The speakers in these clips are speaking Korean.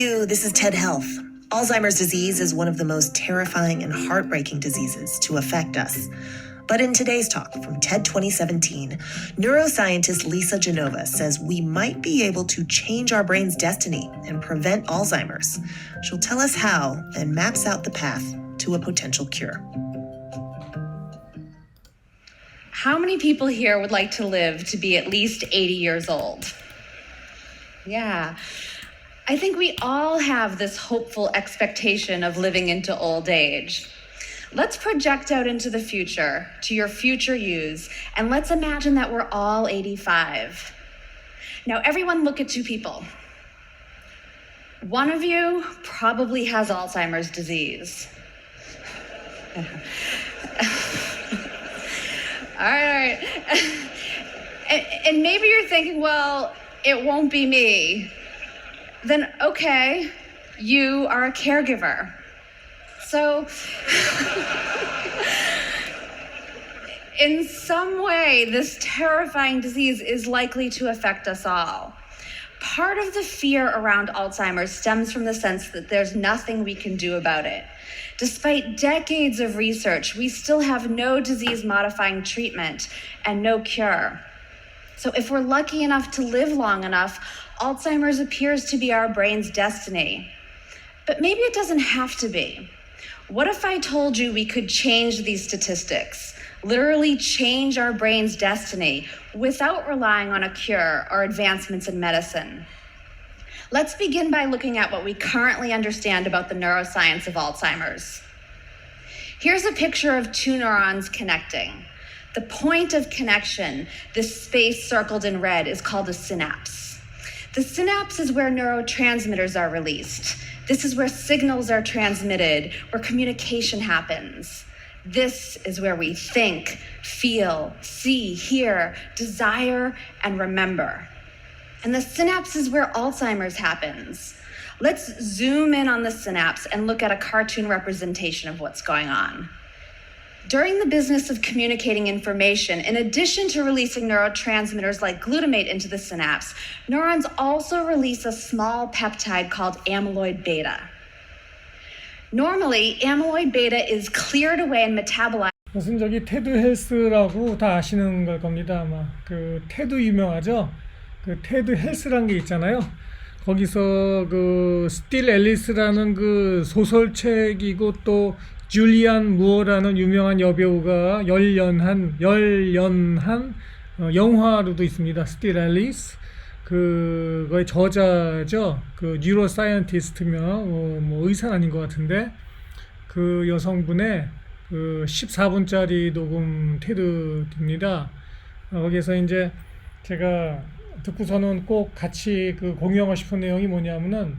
This is TED Health. Alzheimer's disease is one of the most terrifying and heartbreaking diseases to affect us. But in today's talk from TED 2017, neuroscientist Lisa Genova says we might be able to change our brain's destiny and prevent Alzheimer's. She'll tell us how and maps out the path to a potential cure. How many people here would like to live to be at least 80 years old? Yeah. I think we all have this hopeful expectation of living into old age. Let's project out into the future, to your future yous, and let's imagine that we're all 85. Now, everyone look at two people. One of you probably has Alzheimer's disease. All right. And maybe you're thinking, well, it won't be me. Then, okay, you are a caregiver. So, in some way, this terrifying disease is likely to affect us all. Part of the fear around Alzheimer's stems from the sense that there's nothing we can do about it. Despite decades of research, we still have no disease-modifying treatment and no cure. So if we're lucky enough to live long enough, Alzheimer's appears to be our brain's destiny. But maybe it doesn't have to be. What if I told you we could change these statistics, literally change our brain's destiny without relying on a cure or advancements in medicine? Let's begin by looking at what we currently understand about the neuroscience of Alzheimer's. Here's a picture of two neurons connecting. The point of connection, this space circled in red, is called a synapse. The synapse is where neurotransmitters are released. This is where signals are transmitted, where communication happens. This is where we think, feel, see, hear, desire, and remember. And the synapse is where Alzheimer's happens. Let's zoom in on the synapse and look at a cartoon representation of what's going on. During the business of communicating information, in addition to releasing neurotransmitters like glutamate into the synapse, neurons also release a small peptide called amyloid beta. Normally, amyloid beta is cleared away and metabolized. 무슨 저기 테드 헬스라고 다 아시는 걸 겁니다. 아마 그 테드 유명하죠. 그 테드 헬스라는 게 있잖아요. 거기서 그 스틸 앨리스라는 그 소설책이고 또 줄리안 무어라는 유명한 여배우가 열연한 영화로도 있습니다. 스틸 앨리스 그거의 저자죠. 그 뉴로 사이언티스트며 뭐 의사는 아닌 것 같은데 그 여성분의 그 14분짜리 녹음 테드입니다. 거기서 이제 제가 듣고서는 꼭 같이 그 공유하고 싶은 내용이 뭐냐면은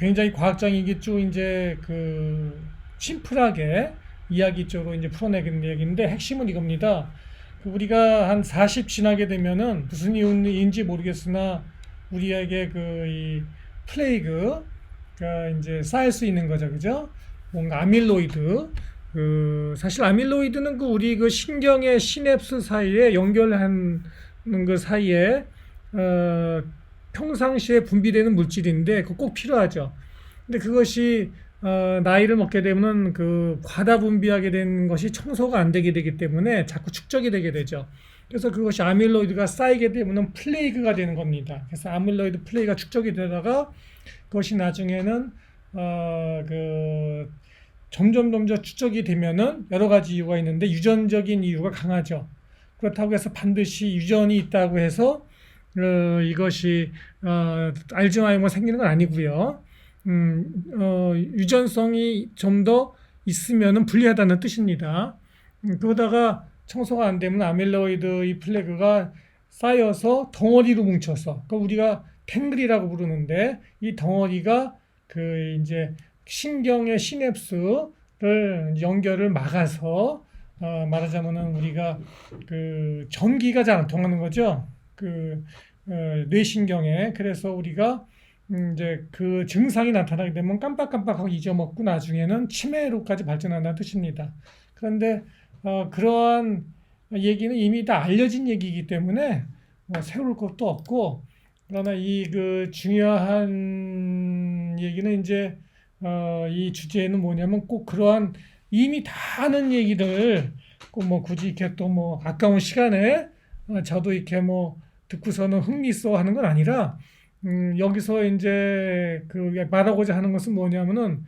굉장히 과학적이게 쭉 이제 그 심플하게 이야기 쪽으로 이제 풀어내는 얘기인데 핵심은 이겁니다. 우리가 한 40 지나게 되면은 무슨 이유인지 모르겠으나 우리에게 그 이 플레이그가 이제 쌓일 수 있는 거죠, 그죠? 뭔가 아밀로이드. 그 사실 아밀로이드는 그 우리 그 신경의 시냅스 사이에 연결하는 그 사이에 평상시에 분비되는 물질인데 그거 꼭 필요하죠. 근데 그것이 나이를 먹게 되면 그 과다 분비하게 된 것이 청소가 안 되게 되기 때문에 자꾸 축적이 되게 되죠. 그래서 그것이 아밀로이드가 쌓이게 되면 플레이그가 되는 겁니다. 그래서 아밀로이드 플레이가 축적이 되다가 그것이 나중에는 그 점점 축적이 되면은 여러 가지 이유가 있는데 유전적인 이유가 강하죠. 그렇다고 해서 반드시 유전이 있다고 해서 이것이 알츠하이머가 생기는 건 아니고요. 유전성이 좀 더 있으면은 불리하다는 뜻입니다. 그러다가 청소가 안 되면 아밀로이드 이 플래그가 쌓여서 덩어리로 뭉쳐서, 그 우리가 탱글이라고 부르는데 이 덩어리가 그 이제 신경의 시냅스를 연결을 막아서 말하자면은 우리가 그 전기가 잘 안 통하는 거죠. 그 뇌신경에. 그래서 우리가 이제 그 증상이 나타나게 되면 깜빡깜빡하고 잊어먹고 나중에는 치매로까지 발전한다는 뜻입니다. 그런데 그러한 얘기는 이미 다 알려진 얘기이기 때문에 뭐 세울 것도 없고, 그러나 이 그 중요한 얘기는 이제 이 주제는 뭐냐면 꼭 그러한 이미 다 아는 얘기들 꼭 뭐 굳이 이렇게 또 뭐 아까운 시간에 저도 이렇게 뭐 듣고서는 흥미있어 하는 건 아니라 여기서 이제 그 말하고자 하는 것은 뭐냐면은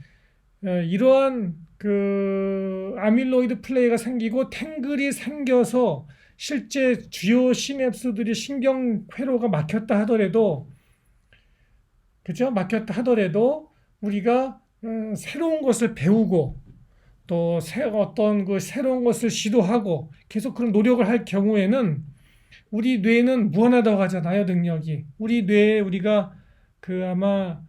이러한 그 아밀로이드 플레이가 생기고 탱글이 생겨서 실제 주요 시냅스들이 신경 회로가 막혔다 하더라도 그죠? 막혔다 하더라도 우리가 새로운 것을 배우고 또 어떤 그 새로운 것을 시도하고 계속 그런 노력을 할 경우에는 우리 뇌는 무한하다고 하잖아요, 능력이. 우리 뇌에 우리가 그 아마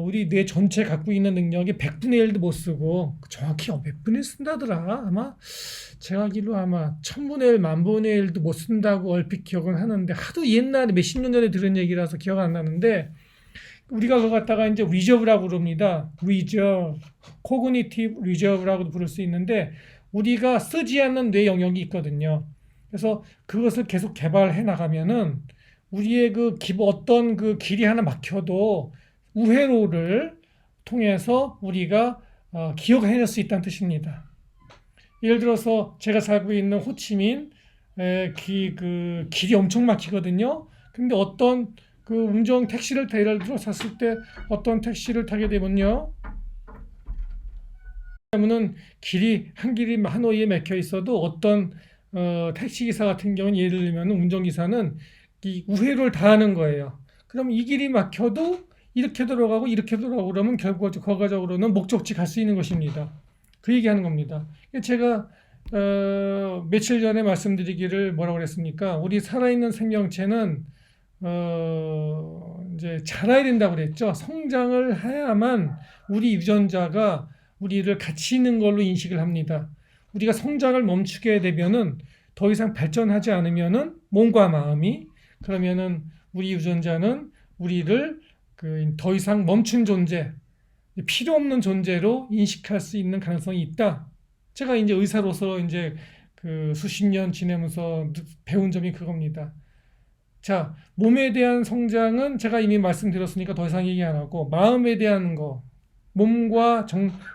우리 뇌 전체 갖고 있는 능력이 100분의 1도 못 쓰고 정확히 몇 분의 1 쓴다더라. 아마 제가 알기로 아마 1000분의 1, 10,000분의 1도 못 쓴다고 얼핏 기억은 하는데 하도 옛날에 몇십 년 전에 들은 얘기라서 기억 안 나는데 우리가 그거 갖다가 이제 리저브라고 그럽니다. 리저브, 코그니티브 리저브라고도 부를 수 있는데 우리가 쓰지 않는 뇌 영역이 있거든요. 그래서 그것을 계속 개발해 나가면은 우리의 그 어떤 그 길이 하나 막혀도 우회로를 통해서 우리가 기억해낼 수 있다는 뜻입니다. 예를 들어서 제가 살고 있는 호치민 그 길이 엄청 막히거든요. 근데 어떤 그 택시를 예를 들어 샀을 때 어떤 택시를 타게 되면요. 그러면은 한 길이 하노이에 막혀 있어도 어떤 택시 기사 같은 경우는 예를 들면 운전기사는 이 우회로를 다 하는 거예요. 그럼 이 길이 막혀도 이렇게 들어가고 이렇게 들어가고 그러면 결과적으로는 목적지 갈 수 있는 것입니다. 그 얘기하는 겁니다. 제가 며칠 전에 말씀드리기를 뭐라고 그랬습니까? 우리 살아있는 생명체는 이제 자라야 된다고 그랬죠. 성장을 해야만 우리 유전자가 우리를 가치 있는 걸로 인식을 합니다. 우리가 성장을 멈추게 되면은 더 이상 발전하지 않으면은 몸과 마음이 그러면은 우리 유전자는 우리를 더 이상 멈춘 존재, 필요 없는 존재로 인식할 수 있는 가능성이 있다. 제가 이제 의사로서 이제 그 수십 년 지내면서 배운 점이 그겁니다. 자, 몸에 대한 성장은 제가 이미 말씀드렸으니까 더 이상 얘기 안 하고 마음에 대한 거, 몸과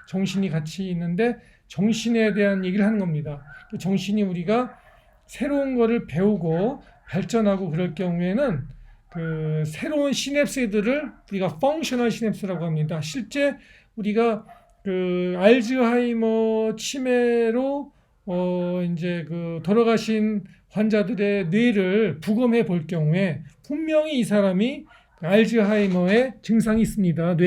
정신이 같이 있는데 정신에 대한 얘기를 하는 겁니다. 정신이 우리가 새로운 거를 배우고 발전하고 그럴 경우에는 그 새로운 시냅스들을 우리가 펑셔널 시냅스라고 합니다. 실제 우리가 그 알츠하이머 치매로 이제 그 돌아가신 환자들의 뇌를 부검해 볼 경우에 분명히 이 사람이 알츠하이머의 증상이 있습니다.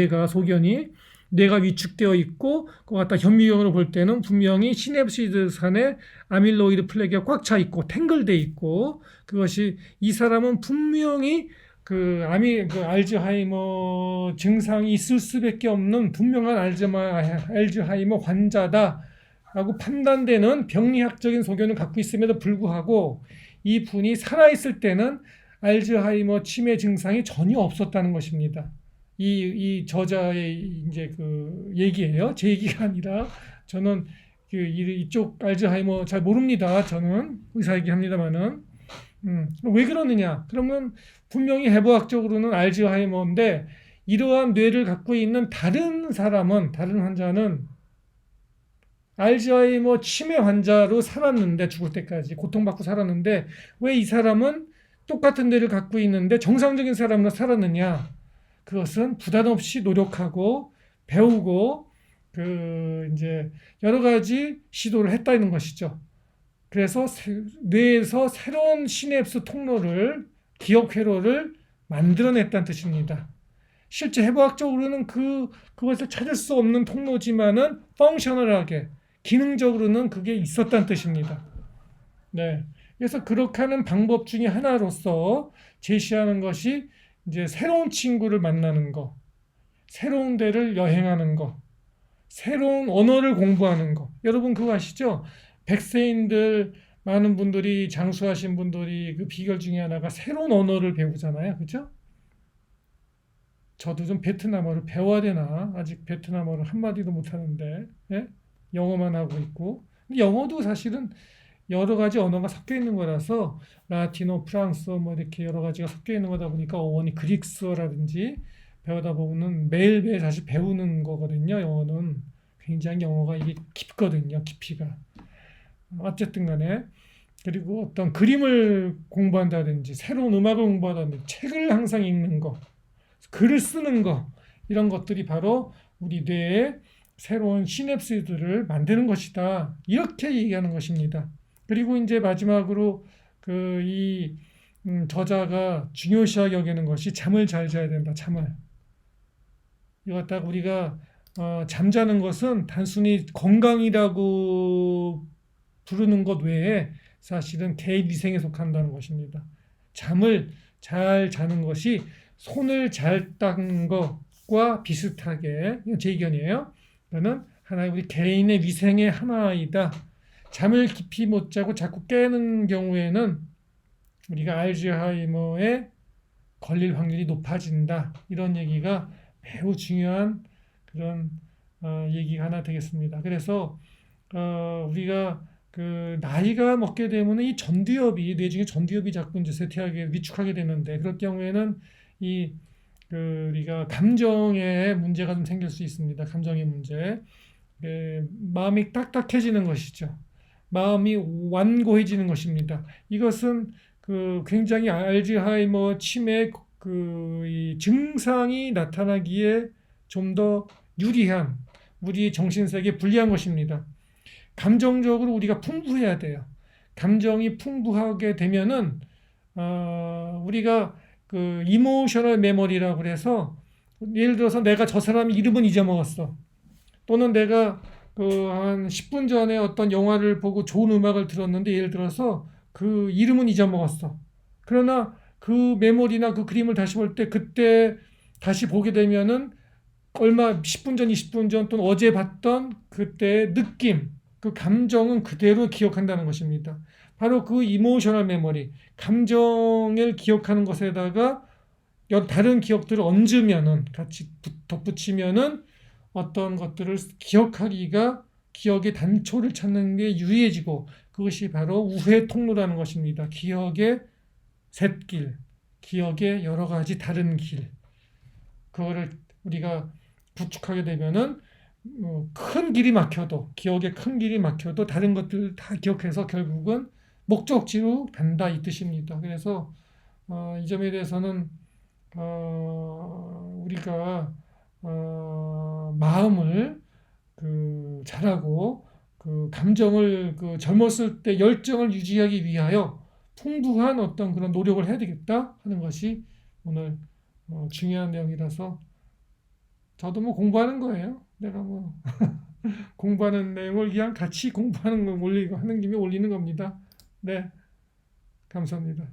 뇌가 위축되어 있고 그거 갖다 현미경으로 볼 때는 분명히 시냅시드 산에 아밀로이드 플레이가 꽉 차 있고 탱글돼 있고 그것이 이 사람은 분명히 그 알츠하이머 증상이 있을 수밖에 없는 분명한 알츠하이머 환자다라고 판단되는 병리학적인 소견을 갖고 있음에도 불구하고 이 분이 살아있을 때는 알츠하이머 치매 증상이 전혀 없었다는 것입니다. 이 저자의 이제 그 얘기예요. 제 얘기가 아니라 저는 이쪽 알츠하이머 잘 모릅니다. 저는 의사 얘기합니다만은 왜 그러느냐? 그러면 분명히 해부학적으로는 알츠하이머인데 이러한 뇌를 갖고 있는 다른 환자는 알츠하이머 치매 환자로 살았는데 죽을 때까지 고통받고 살았는데 왜 이 사람은 똑같은 뇌를 갖고 있는데 정상적인 사람으로 살았느냐? 그것은 부담 없이 노력하고 배우고 이제 여러 가지 시도를 했다는 것이죠. 그래서 뇌에서 새로운 시냅스 통로를 기억 회로를 만들어냈다는 뜻입니다. 실제 해부학적으로는 그것을 찾을 수 없는 통로지만은 펑셔널하게 기능적으로는 그게 있었다는 뜻입니다. 네. 그래서 그렇게 하는 방법 중에 하나로서 제시하는 것이 이제 새로운 친구를 만나는 거, 새로운 데를 여행하는 거, 새로운 언어를 공부하는 거. 여러분 그거 아시죠? 백세인들 많은 분들이 장수하신 분들이 그 비결 중에 하나가 새로운 언어를 배우잖아요. 그죠? 저도 좀 베트남어를 배워야 되나? 아직 베트남어를 한마디도 못하는데 예? 영어만 하고 있고 영어도 사실은 여러 가지 언어가 섞여 있는 거라서 라틴어, 프랑스어 뭐 이렇게 여러 가지가 섞여 있는 거다 보니까 어원이 그릭스어라든지 배우다 보면은 매일매일 다시 배우는 거거든요. 영어는 굉장히 영어가 이게 깊거든요. 깊이가. 어쨌든 간에 그리고 어떤 그림을 공부한다든지 새로운 음악을 공부하다든지 책을 항상 읽는 거, 글을 쓰는 거 이런 것들이 바로 우리 뇌에 새로운 시냅스들을 만드는 것이다. 이렇게 얘기하는 것입니다. 그리고 이제 마지막으로 이 저자가 중요시하게 여기는 것이 잠을 잘 자야 된다. 잠을. 이거 딱 우리가 잠자는 것은 단순히 건강이라고 부르는 것 외에 사실은 개인 위생에 속한다는 것입니다. 잠을 잘 자는 것이 손을 잘 닦는 것과 비슷하게, 이건 제 의견이에요. 그거는 하나의 우리 개인의 위생의 하나이다. 잠을 깊이 못 자고 자꾸 깨는 경우에는 우리가 알츠하이머에 걸릴 확률이 높아진다. 이런 얘기가 매우 중요한 그런 얘기가 하나 되겠습니다. 그래서 우리가 나이가 먹게 되면 이 전두엽이 뇌 중에 전두엽이 자꾸 이제 쇠퇴하게 위축하게 되는데 그럴 경우에는 우리가 감정에 문제가 좀 생길 수 있습니다. 감정의 문제. 마음이 딱딱해지는 것이죠. 마음이 완고해지는 것입니다. 이것은 굉장히 알츠하이머 치매 이 증상이 나타나기에 좀 더 유리한 우리 정신세계에 불리한 것입니다. 감정적으로 우리가 풍부해야 돼요. 감정이 풍부하게 되면은 우리가 이모셔널 메모리라고 그래서 예를 들어서 내가 저 사람 이름은 잊어먹었어. 또는 내가 한 10분 전에 어떤 영화를 보고 좋은 음악을 들었는데 예를 들어서 그 이름은 잊어먹었어. 그러나 그 메모리나 그 그림을 다시 볼 때 그때 다시 보게 되면은 10분 전, 20분 전 또는 어제 봤던 그때의 느낌, 그 감정은 그대로 기억한다는 것입니다. 바로 그 이모셔널 메모리, 감정을 기억하는 것에다가 다른 기억들을 얹으면은 같이 덧붙이면은 어떤 것들을 기억하기가 기억의 단초를 찾는 게 유리해지고 그것이 바로 우회 통로라는 것입니다. 기억의 샛길, 기억의 여러 가지 다른 길. 그거를 우리가 구축하게 되면은 큰 길이 막혀도 기억의 큰 길이 막혀도 다른 것들 다 기억해서 결국은 목적지로 간다 이 뜻입니다. 그래서 이 점에 대해서는 우리가 마음을 잘하고 감정을 젊었을 때 열정을 유지하기 위하여 풍부한 어떤 그런 노력을 해야 되겠다 하는 것이 오늘 중요한 내용이라서 저도 공부하는 거예요. 내가 공부하는 내용을 그냥 같이 공부하는 거 올리고 하는 김에 올리는 겁니다. 네, 감사합니다.